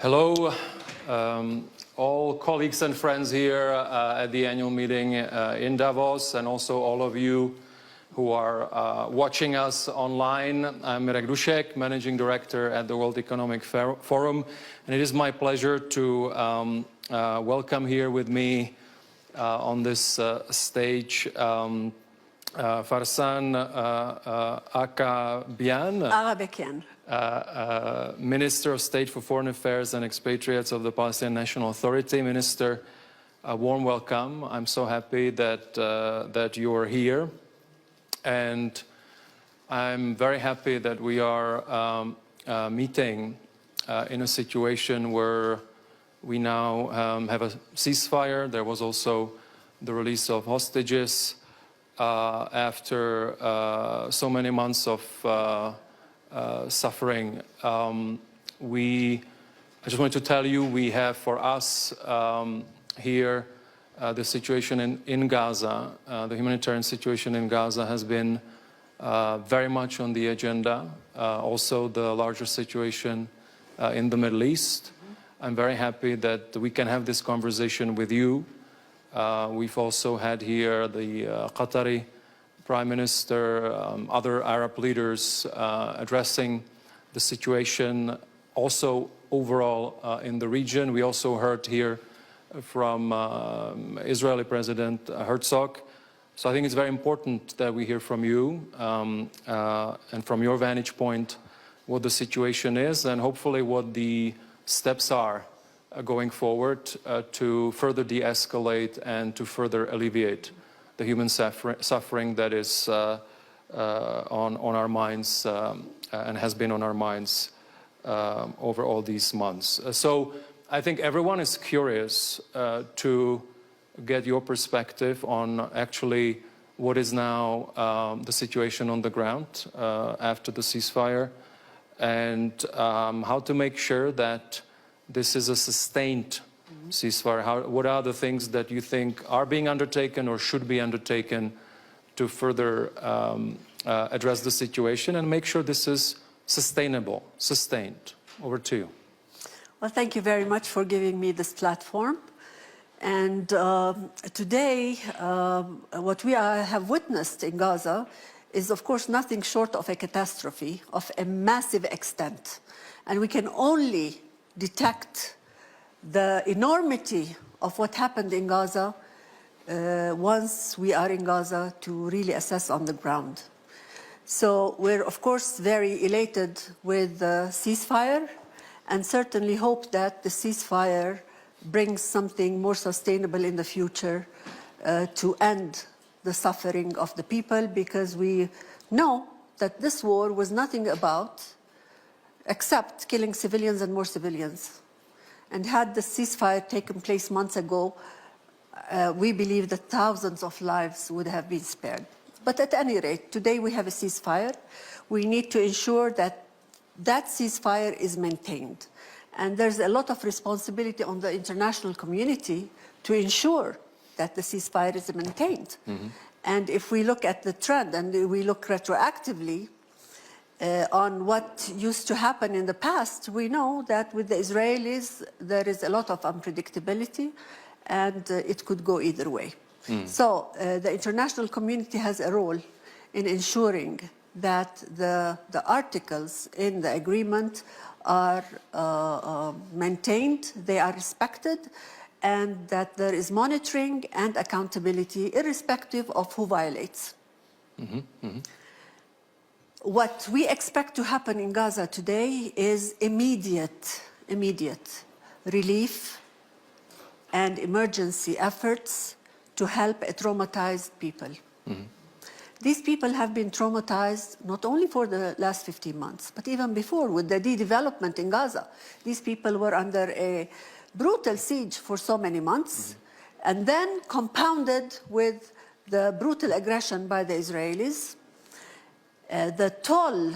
Hello, all colleagues and friends here at the annual meeting in Davos, and also all of you who are watching us online. I'm Mirek Dušek, Managing Director at the World Economic Forum, and it is my pleasure to welcome here with me on this stage Fársin أغابيكيان, Minister of State for Foreign Affairs and Expatriates of the Palestinian National Authority. Minister, a warm welcome. I'm so happy that you are here. And I'm very happy that we are meeting in a situation where we now have a ceasefire. There was also the release of hostages after so many months of suffering. I just want to tell you, we have for us here the situation in Gaza. The humanitarian situation in Gaza has been very much on the agenda. Also the larger situation in the Middle East. I'm very happy that we can have this conversation with you. We've also had here the Qatari Prime Minister, other Arab leaders addressing the situation also overall in the region. We also heard here from Israeli President Herzog. So I think it's very important that we hear from you and from your vantage point what the situation is and hopefully what the steps are going forward to further de-escalate and to further alleviate the human suffering that is on our minds and has been on our minds over all these months. So I think everyone is curious to get your perspective on actually what is now the situation on the ground after the ceasefire and how to make sure that this is a sustained ceasefire. What are the things that you think are being undertaken or should be undertaken to further address the situation and make sure this is sustained? Over to you. Well, thank you very much for giving me this platform. And today, what we have witnessed in Gaza is, of course, nothing short of a catastrophe of a massive extent. And we can only detect the enormity of what happened in Gaza once we are in Gaza to really assess on the ground. So we're, of course, very elated with the ceasefire and certainly hope that the ceasefire brings something more sustainable in the future to end the suffering of the people, because we know that this war was nothing about except killing civilians and more civilians. And had the ceasefire taken place months ago, we believe that thousands of lives would have been spared. But at any rate, today we have a ceasefire. We need to ensure that that ceasefire is maintained. And there's a lot of responsibility on the international community to ensure that the ceasefire is maintained. Mm-hmm. And if we look at the trend and we look retroactively on what used to happen in the past, we know that with the Israelis, there is a lot of unpredictability and it could go either way. Mm. So the international community has a role in ensuring that the articles in the agreement are maintained, they are respected, and that there is monitoring and accountability irrespective of who violates. Mm-hmm. Mm-hmm. What we expect to happen in Gaza today is immediate relief and emergency efforts to help traumatized people. Mm-hmm. These people have been traumatized not only for the last 15 months, but even before with the de-development in Gaza. These people were under a brutal siege for so many months, mm-hmm. and then compounded with the brutal aggression by the Israelis. The toll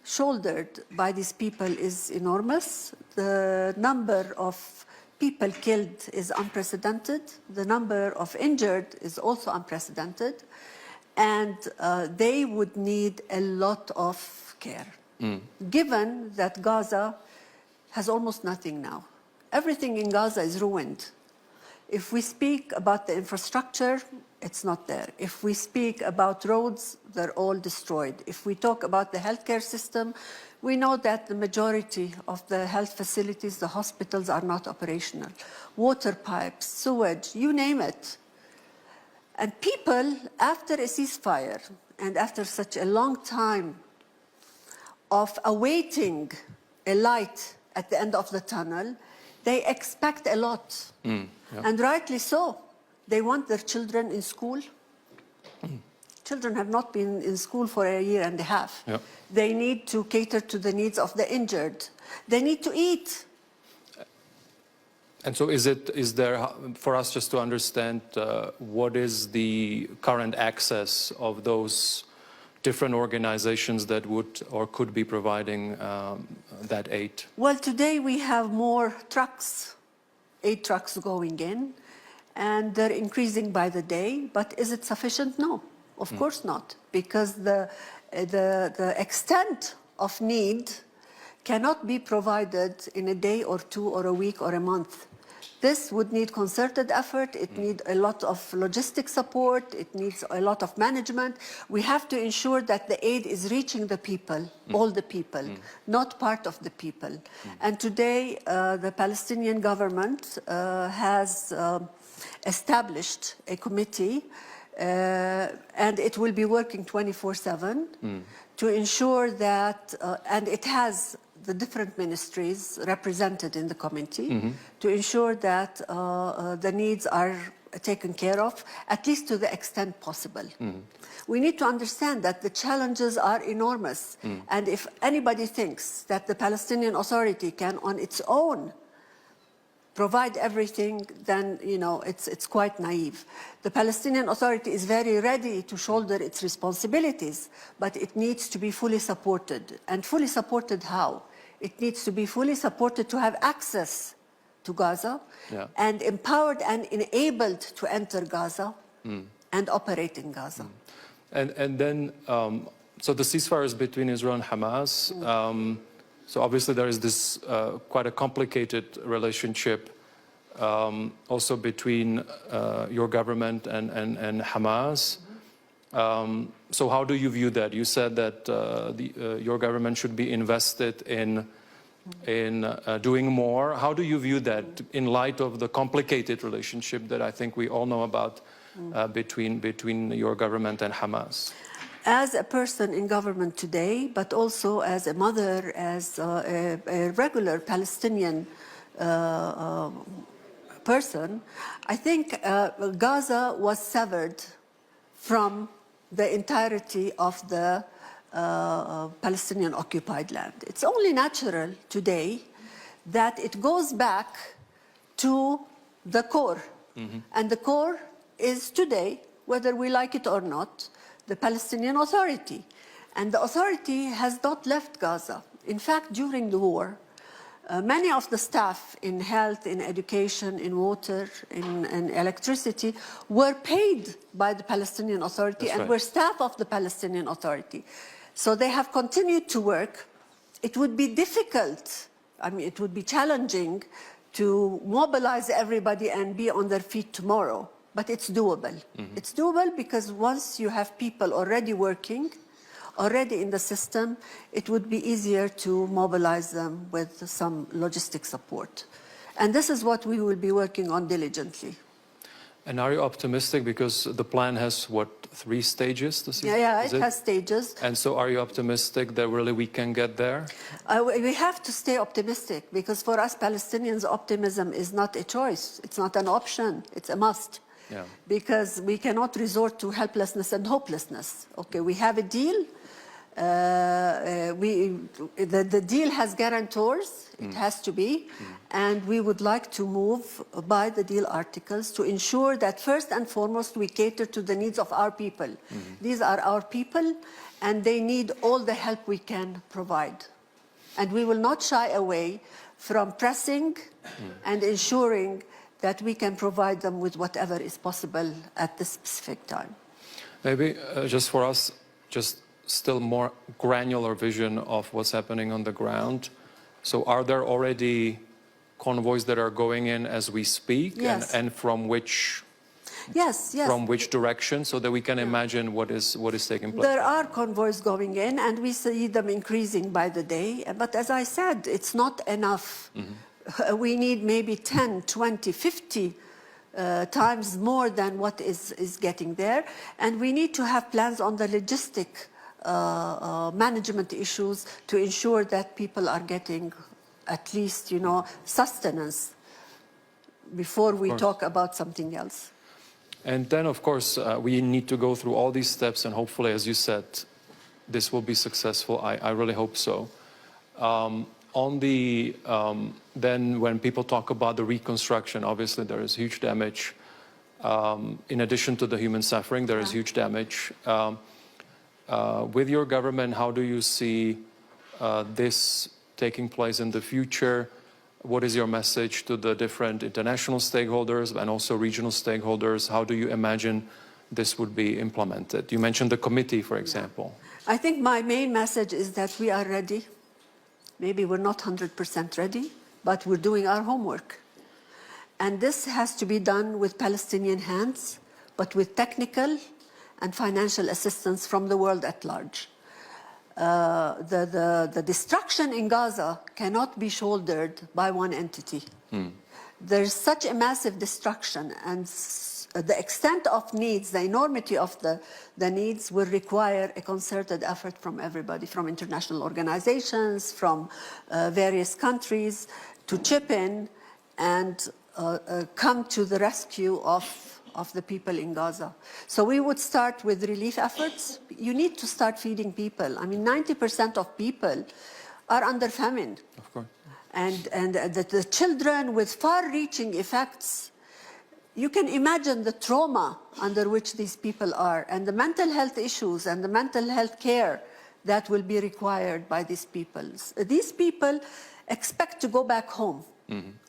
shouldered by these people is enormous. The number of people killed is unprecedented. The number of injured is also unprecedented. And they would need a lot of care, given that Gaza has almost nothing now. Everything in Gaza is ruined. If we speak about the infrastructure, it's not there. If we speak about roads, they're all destroyed. If we talk about the healthcare system, we know that the majority of the health facilities, the hospitals, are not operational. Water pipes, sewage, you name it. And people, after a ceasefire and after such a long time of awaiting a light at the end of the tunnel, they expect a lot. And rightly so. They want their children in school. Children have not been in school for a year and a half. They need to cater to the needs of the injured. They need to eat. And so is there, for us just to understand, what is the current access of those different organizations that would or could be providing that aid? Well, today we have more trucks, 8 trucks going in, and they're increasing by the day. But is it sufficient? No, of course not, because the extent of need cannot be provided in a day or 2 or a week or a month. This would need concerted effort. It needs a lot of logistic support. It needs a lot of management. We have to ensure that the aid is reaching the people, all the people, not part of the people. And today, the Palestinian government has established a committee, and it will be working 24/7 to ensure that, and it has the different ministries represented in the committee to ensure that the needs are taken care of, at least to the extent possible. We need to understand that the challenges are enormous. And if anybody thinks that the Palestinian Authority can on its own provide everything, then it's quite naive. The Palestinian Authority is very ready to shoulder its responsibilities, but it needs to be fully supported. And fully supported how? It needs to be fully supported to have access to Gaza and empowered and enabled to enter Gaza and operate in Gaza. And then, so the ceasefire is between Israel and Hamas. So obviously there is this quite a complicated relationship also between your government and Hamas. So how do you view that? You said that your government should be invested in doing more. How do you view that in light of the complicated relationship that I think we all know about between your government and Hamas? As a person in government today, but also as a mother, as a regular Palestinian person, I think Gaza was severed from the entirety of the Palestinian occupied land. It's only natural today that it goes back to the core. And the core is today, whether we like it or not, the Palestinian Authority. And the authority has not left Gaza. In fact, during the war, many of the staff in health, in education, in water, in electricity were paid by the Palestinian Authority and were staff of the Palestinian Authority. So they have continued to work. It would be difficult, it would be challenging to mobilize everybody and be on their feet tomorrow, but it's doable. It's doable because once you have people already working, already in the system, it would be easier to mobilize them with some logistic support. And this is what we will be working on diligently. And are you optimistic because the plan has, what, 3 stages? Yeah, it has stages. And so are you optimistic that really we can get there? We have to stay optimistic because for us Palestinians, optimism is not a choice. It's not an option. It's a must. Because we cannot resort to helplessness and hopelessness. Okay, we have a deal. The deal has guarantors, it has to be, and we would like to move by the deal articles to ensure that first and foremost we cater to the needs of our people. These are our people and they need all the help we can provide. And we will not shy away from pressing and ensuring that we can provide them with whatever is possible at this specific time. Maybe just for us, just still more granular vision of what's happening on the ground. So are there already convoys that are going in as we speak? Yes. And from which? Yes, yes. From which direction, so that we can imagine what is taking place? There are convoys going in, and we see them increasing by the day. But as I said, it's not enough. We need maybe 10, 20, 50 times more than what is getting there. And we need to have plans on the logistic management issues to ensure that people are getting at least, sustenance before we talk about something else. And then, of course, we need to go through all these steps, and hopefully, as you said, this will be successful. I really hope so. Then when people talk about the reconstruction, obviously there is huge damage. In addition to the human suffering, there is huge damage. With your government, how do you see this taking place in the future? What is your message to the different international stakeholders and also regional stakeholders? How do you imagine this would be implemented? You mentioned the committee, for example. I think my main message is that we are ready. Maybe we're not 100% ready, but we're doing our homework. And this has to be done with Palestinian hands, but with technical and financial assistance from the world at large. The destruction in Gaza cannot be shouldered by one entity. There's such a massive destruction, and the extent of needs, the enormity of the needs will require a concerted effort from everybody, from international organizations, from various countries, to chip in and come to the rescue of the people in Gaza. So we would start with relief efforts. You need to start feeding people. I mean, 90% of people are under famine. Of course. And the children with far-reaching effects, you can imagine the trauma under which these people are, and the mental health issues and the mental health care that will be required by these people. These people expect to go back home.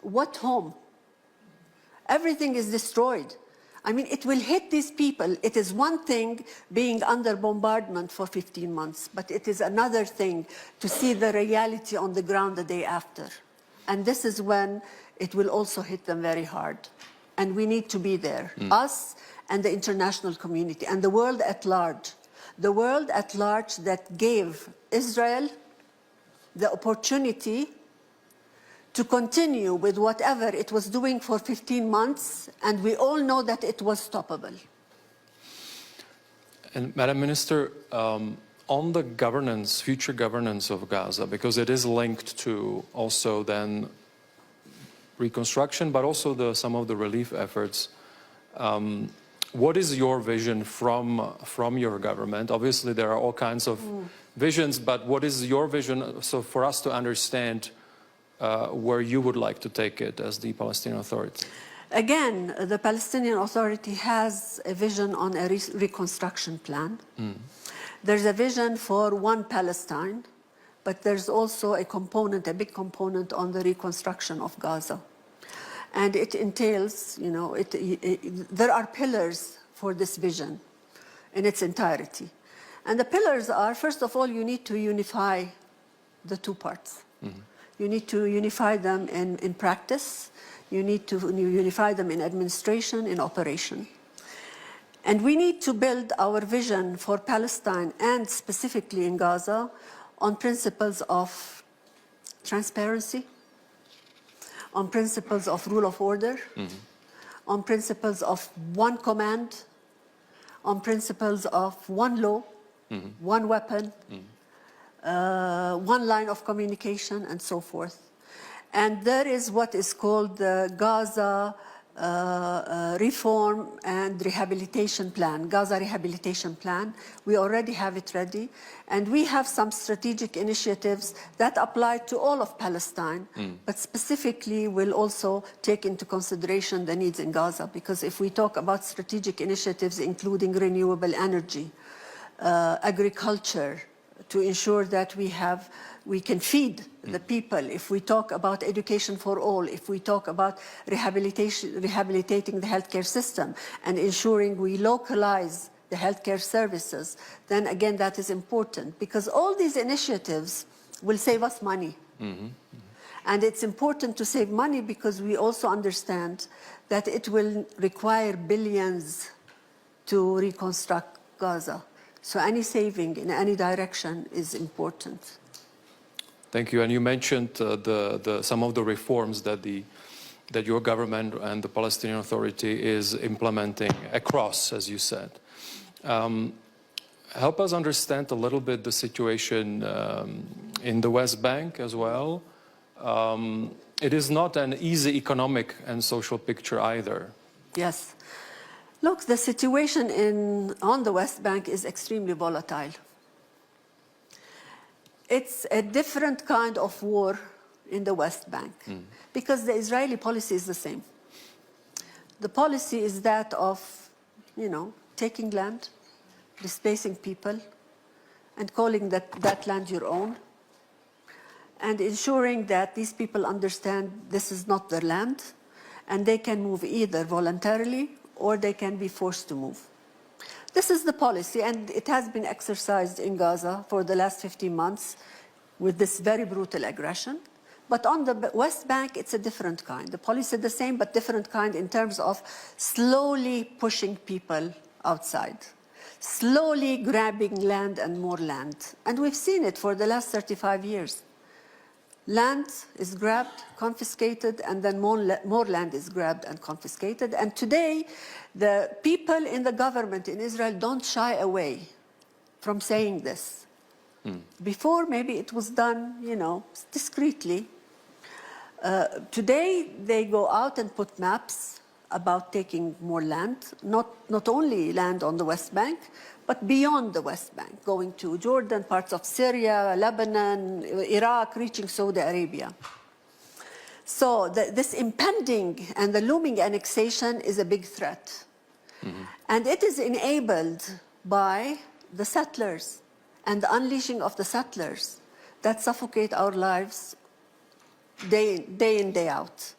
What home? Everything is destroyed. I mean, it will hit these people. It is one thing being under bombardment for 15 months, but it is another thing to see the reality on the ground the day after. And this is when it will also hit them very hard. And we need to be there, us and the international community and the world at large. The world at large that gave Israel the opportunity to continue with whatever it was doing for 15 months, and we all know that it was stoppable. And Madam Minister, on the governance, future governance of Gaza, because it is linked to also then reconstruction, but also some of the relief efforts, what is your vision from your government? Obviously, there are all kinds of visions, but what is your vision, so for us to understand where you would like to take it as the Palestinian Authority? Again, the Palestinian Authority has a vision on a reconstruction plan. There's a vision for one Palestine, but there's also a component, a big component on the reconstruction of Gaza. And it entails, there are pillars for this vision in its entirety. And the pillars are, first of all, you need to unify the two parts. You need to unify them in practice. You need to unify them in administration, in operation. And we need to build our vision for Palestine and specifically in Gaza on principles of transparency, on principles of rule of order, on principles of one command, on principles of one law, one weapon, one line of communication, and so forth. And there is what is called the Gaza Reform and Rehabilitation Plan, Gaza Rehabilitation Plan. We already have it ready. And we have some strategic initiatives that apply to all of Palestine, but specifically will also take into consideration the needs in Gaza. Because if we talk about strategic initiatives, including renewable energy, agriculture, to ensure that we can feed the people, if we talk about education for all, if we talk about rehabilitating the healthcare system and ensuring we localize the healthcare services, then again that is important, because all these initiatives will save us money. And it's important to save money because we also understand that it will require billions to reconstruct Gaza. So any saving in any direction is important. Thank you. And you mentioned some of the reforms that your government and the Palestinian Authority is implementing across, as you said. Help us understand a little bit the situation in the West Bank as well. It is not an easy economic and social picture either. Yes. Look, the situation on the West Bank is extremely volatile. It's a different kind of war in the West Bank because the Israeli policy is the same. The policy is that of, taking land, displacing people, and calling that land your own, and ensuring that these people understand this is not their land, and they can move either voluntarily or they can be forced to move. This is the policy, and it has been exercised in Gaza for the last 15 months with this very brutal aggression. But on the West Bank, it's a different kind. The policy is the same, but different kind in terms of slowly pushing people outside, slowly grabbing land and more land. And we've seen it for the last 35 years. Land is grabbed, confiscated, and then more land is grabbed and confiscated. And today, the people in the government in Israel don't shy away from saying this. Before, maybe it was done, discreetly. Today, they go out and put maps about taking more land, not only land on the West Bank, but beyond the West Bank, going to Jordan, parts of Syria, Lebanon, Iraq, reaching Saudi Arabia. So this impending and the looming annexation is a big threat. And it is enabled by the settlers and the unleashing of the settlers that suffocate our lives day in, day out.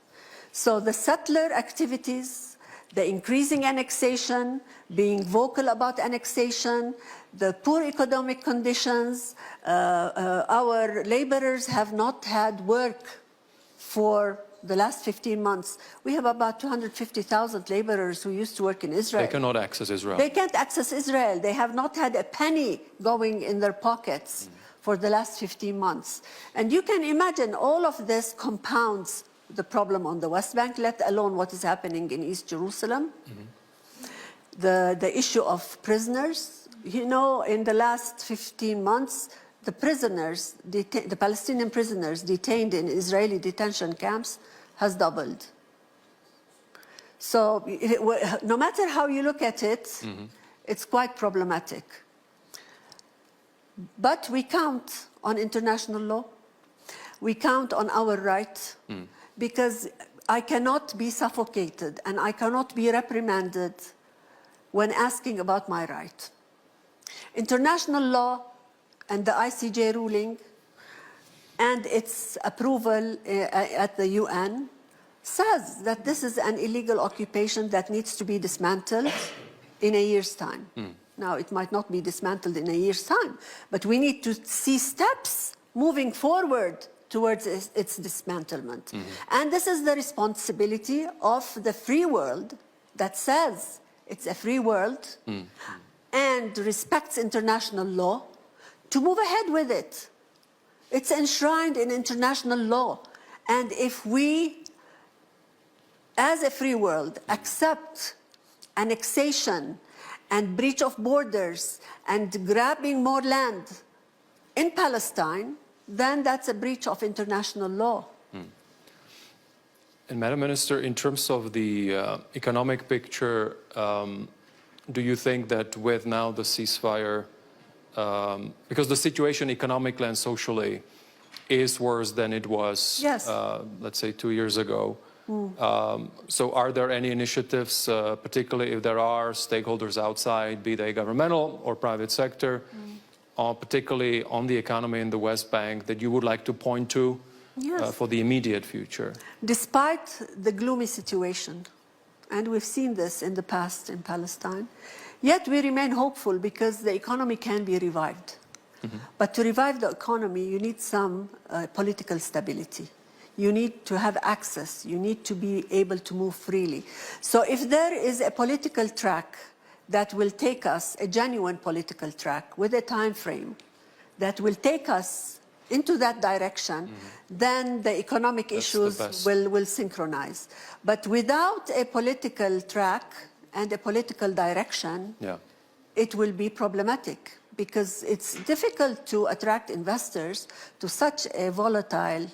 So the settler activities, the increasing annexation, being vocal about annexation, the poor economic conditions, our laborers have not had work for the last 15 months. We have about 250,000 laborers who used to work in Israel. They cannot access Israel. They can't access Israel. They have not had a penny going in their pockets for the last 15 months. And you can imagine all of this compounds the problem on the West Bank, let alone what is happening in East Jerusalem. The issue of prisoners. In the last 15 months, the Palestinian prisoners detained in Israeli detention camps has doubled. So no matter how you look at it, it's quite problematic. But we count on international law. We count on our right, because I cannot be suffocated and I cannot be reprimanded when asking about my right. International law and the ICJ ruling and its approval at the UN says that this is an illegal occupation that needs to be dismantled in a year's time. Now, it might not be dismantled in a year's time, but we need to see steps moving forward towards its dismantlement. And this is the responsibility of the free world that says it's a free world and respects international law to move ahead with it. It's enshrined in international law. And if we, as a free world, accept annexation and breach of borders and grabbing more land in Palestine, then that's a breach of international law. And Madam Minister, in terms of the economic picture, do you think that with now the ceasefire, because the situation economically and socially is worse than it was, let's say, 2 years ago, so are there any initiatives, particularly if there are stakeholders outside, be they governmental or private sector, particularly on the economy in the West Bank, that you would like to point to for the immediate future? Despite the gloomy situation, and we've seen this in the past in Palestine, yet we remain hopeful because the economy can be revived. But to revive the economy, you need some political stability. You need to have access. You need to be able to move freely. So if there is a political track that will take us, a genuine political track with a time frame that will take us into that direction, then the economic issues will synchronize. But without a political track and a political direction, it will be problematic, because it's difficult to attract investors to such a volatile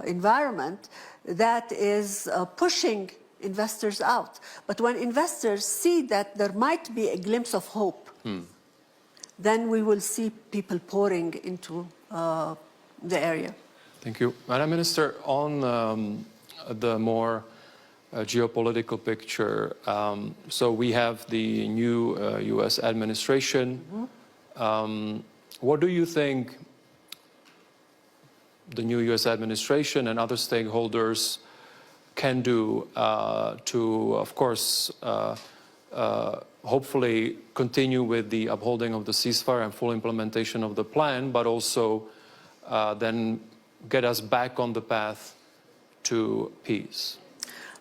environment that is pushing investors out. But when investors see that there might be a glimpse of hope, then we will see people pouring into the area. Thank you. Madam Minister, on the more geopolitical picture, so we have the new U.S. administration. What do you think the new U.S. administration and other stakeholders can do to, of course, hopefully continue with the upholding of the ceasefire and full implementation of the plan, but also then get us back on the path to peace?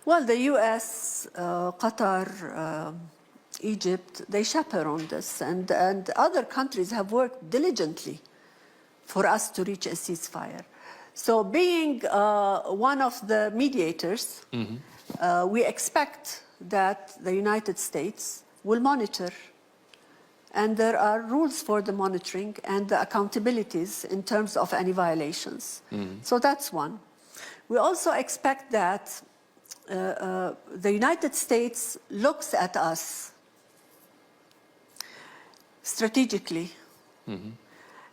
Well, the U.S., Qatar, Egypt, they chaperone this, and other countries have worked diligently for us to reach a ceasefire. So being one of the mediators, we expect that the United States will monitor. And there are rules for the monitoring and the accountabilities in terms of any violations. So that's one. We also expect that the United States looks at us strategically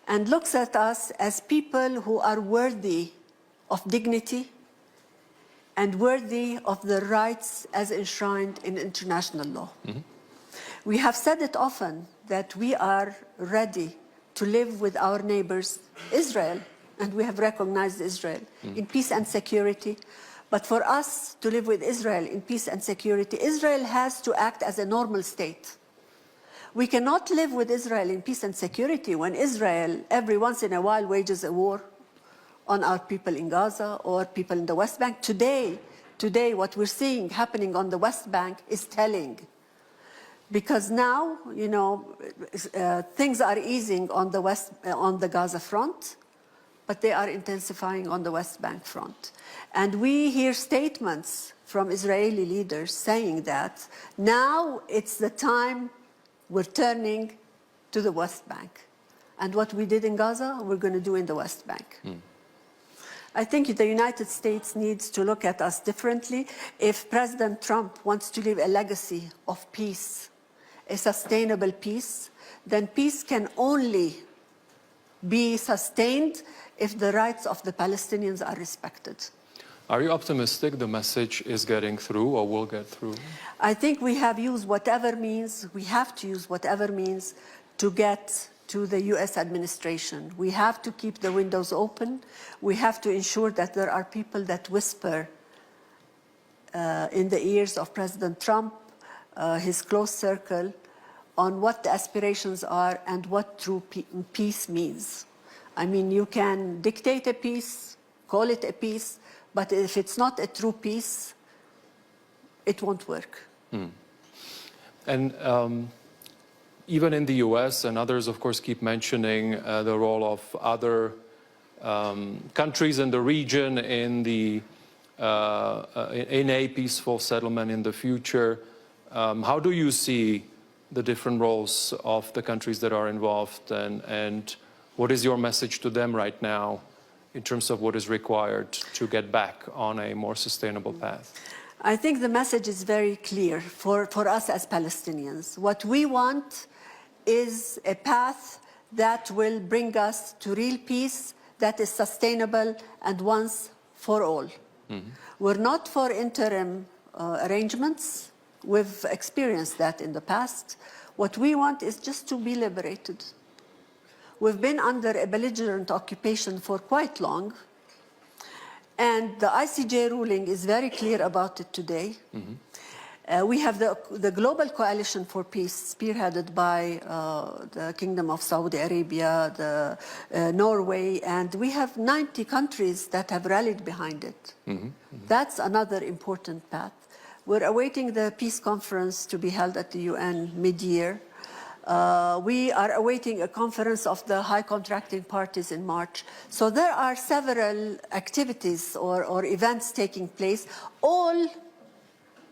and looks at us as people who are worthy of dignity and worthy of the rights as enshrined in international law. We have said it often that we are ready to live with our neighbors, Israel, and we have recognized Israel in peace and security. But for us to live with Israel in peace and security, Israel has to act as a normal state. We cannot live with Israel in peace and security when Israel every once in a while wages a war on our people in Gaza or people in the West Bank. Today, what we're seeing happening on the West Bank is telling. Because now, you know, things are easing on the Gaza front, but they are intensifying on the West Bank front. And we hear statements from Israeli leaders saying that now it's the time we're turning to the West Bank. And what we did in Gaza, we're going to do in the West Bank. I think the United States needs to look at us differently. If President Trump wants to leave a legacy of peace, a sustainable peace, then peace can only be sustained if the rights of the Palestinians are respected. Are you optimistic the message is getting through or will get through? I think we have used whatever means, we have to use whatever means to get to the U.S. administration. We have to keep the windows open. We have to ensure that there are people that whisper in the ears of President Trump, his close circle, on what the aspirations are and what true peace means. I mean, you can dictate a peace, call it a peace, but if it's not a true peace, it won't work. And even in the US, and others, of course, keep mentioning the role of other countries in the region in a peaceful settlement in the future. How do you see the different roles of the countries that are involved, and what is your message to them right now in terms of what is required to get back on a more sustainable path? I think the message is very clear for us as Palestinians. What we want is a path that will bring us to real peace that is sustainable and once for all. We're not for interim arrangements. We've experienced that in the past. What we want is just to be liberated. We've been under a belligerent occupation for quite long, and the ICJ ruling is very clear about it today. We have the Global Coalition for Peace, spearheaded by the Kingdom of Saudi Arabia, Norway, and we have 90 countries that have rallied behind it. That's another important path. We're awaiting the peace conference to be held at the UN mid-year. We are awaiting a conference of the high contracting parties in March. So there are several activities or events taking place, all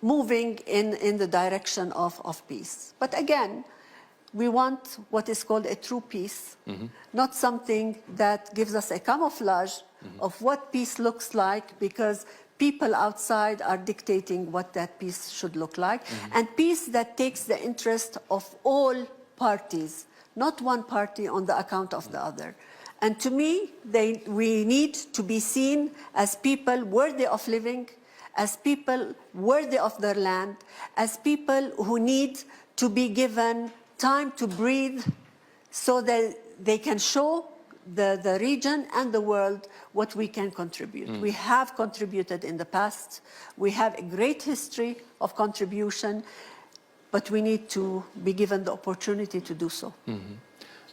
moving in the direction of peace. But again, we want what is called a true peace, not something that gives us a camouflage of what peace looks like, because people outside are dictating what that peace should look like, and peace that takes the interest of all parties, not one party on the account of the other. And to me, we need to be seen as people worthy of living, as people worthy of their land, as people who need to be given time to breathe so that they can show the region and the world what we can contribute. We have contributed in the past. We have a great history of contribution, but we need to be given the opportunity to do so.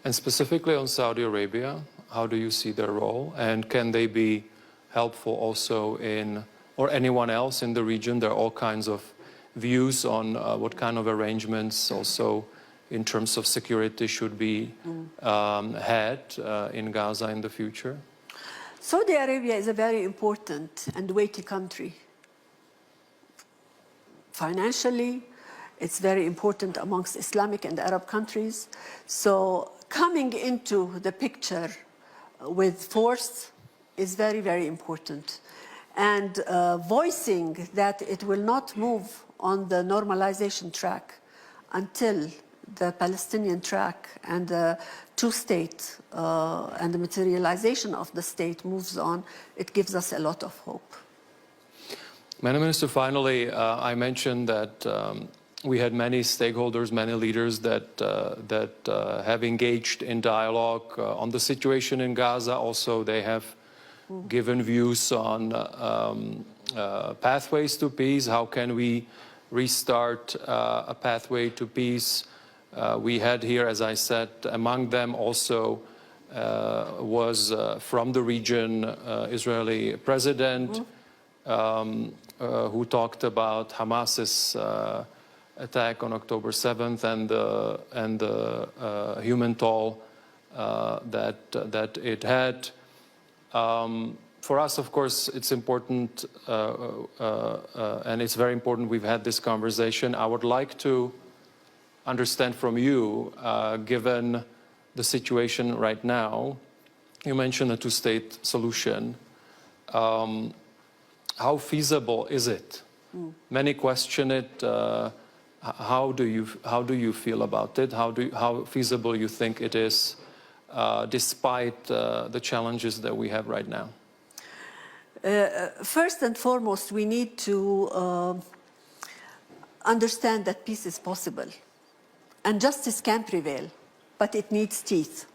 And specifically on Saudi Arabia, how do you see their role? And can they be helpful also in, or anyone else in the region? There are all kinds of views on what kind of arrangements also in terms of security should be had in Gaza in the future. Saudi Arabia is a very important and weighty country. Financially, it's very important amongst Islamic and Arab countries. So coming into the picture with force is very, very important. And voicing that it will not move on the normalization track until the Palestinian track and the two-state and the materialization of the state moves on, it gives us a lot of hope. Madam Minister, finally, I mentioned that we had many stakeholders, many leaders that have engaged in dialogue on the situation in Gaza. Also, they have given views on pathways to peace. How can we restart a pathway to peace? We had here, as I said, among them also was from the region Israeli president who talked about Hamas's attack on October 7th and the human toll that it had. For us, of course, it's important, and it's very important we've had this conversation. I would like to understand from you, given the situation right now, you mentioned a two-state solution. How feasible is it? Many question it. How do you feel about it? How feasible you think it is, despite the challenges that we have right now? First and foremost, we need to understand that peace is possible. And justice can prevail, but it needs teeth.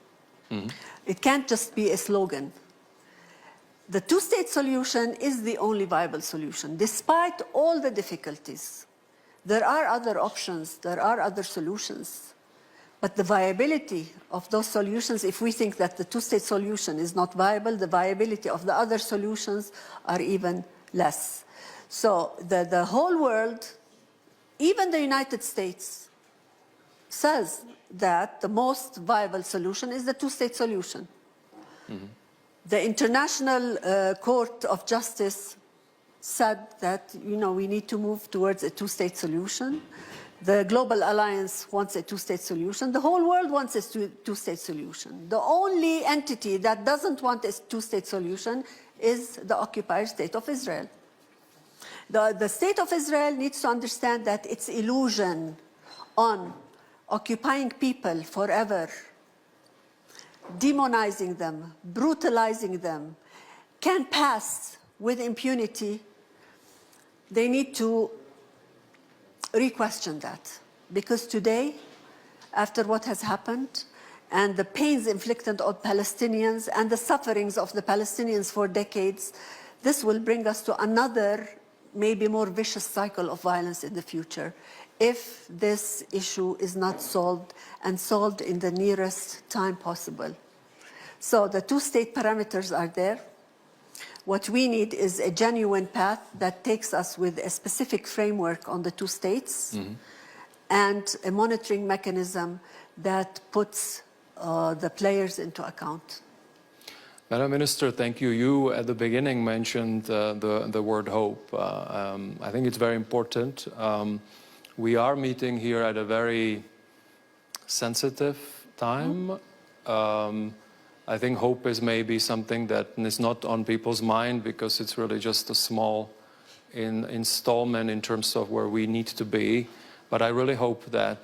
It can't just be a slogan. The two-state solution is the only viable solution, despite all the difficulties. There are other options, there are other solutions. But the viability of those solutions, if we think that the two-state solution is not viable, the viability of the other solutions are even less. So the whole world, even the United States, says that the most viable solution is the two-state solution. The International Court of Justice said that, we need to move towards a two-state solution. The Global Alliance wants a two-state solution. The whole world wants a two-state solution. The only entity that doesn't want a two-state solution is the occupied state of Israel. The state of Israel needs to understand that its illusion on occupying people forever, demonizing them, brutalizing them, can pass with impunity. They need to re-question that. Because today, after what has happened, and the pains inflicted on Palestinians and the sufferings of the Palestinians for decades, this will bring us to another maybe more vicious cycle of violence in the future if this issue is not solved and solved in the nearest time possible. So the two-state parameters are there. What we need is a genuine path that takes us with a specific framework on the two states and a monitoring mechanism that puts the players into account. Madam Minister, thank you. You at the beginning mentioned the word hope. I think it's very important. We are meeting here at a very sensitive time. I think hope is maybe something that is not on people's mind because it's really just a small installment in terms of where we need to be. But I really hope that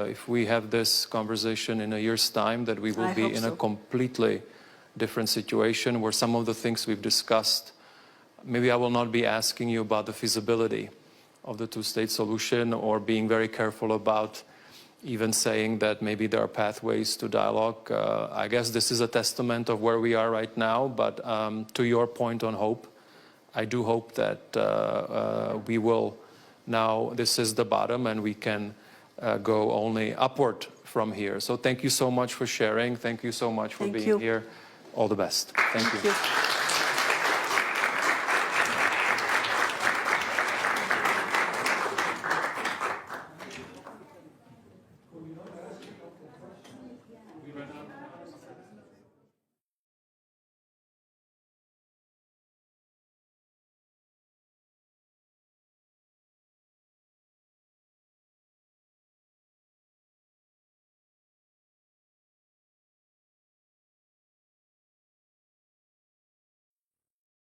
if we have this conversation in a year's time, that we will be in a completely different situation where some of the things we've discussed, maybe I will not be asking you about the feasibility of the two-state solution or being very careful about even saying that maybe there are pathways to dialogue. I guess this is a testament of where we are right now, but to your point on hope, I do hope that we will now, this is the bottom and we can go only upward from here. So thank you so much for sharing. Thank you so much for being here. All the best. Thank you.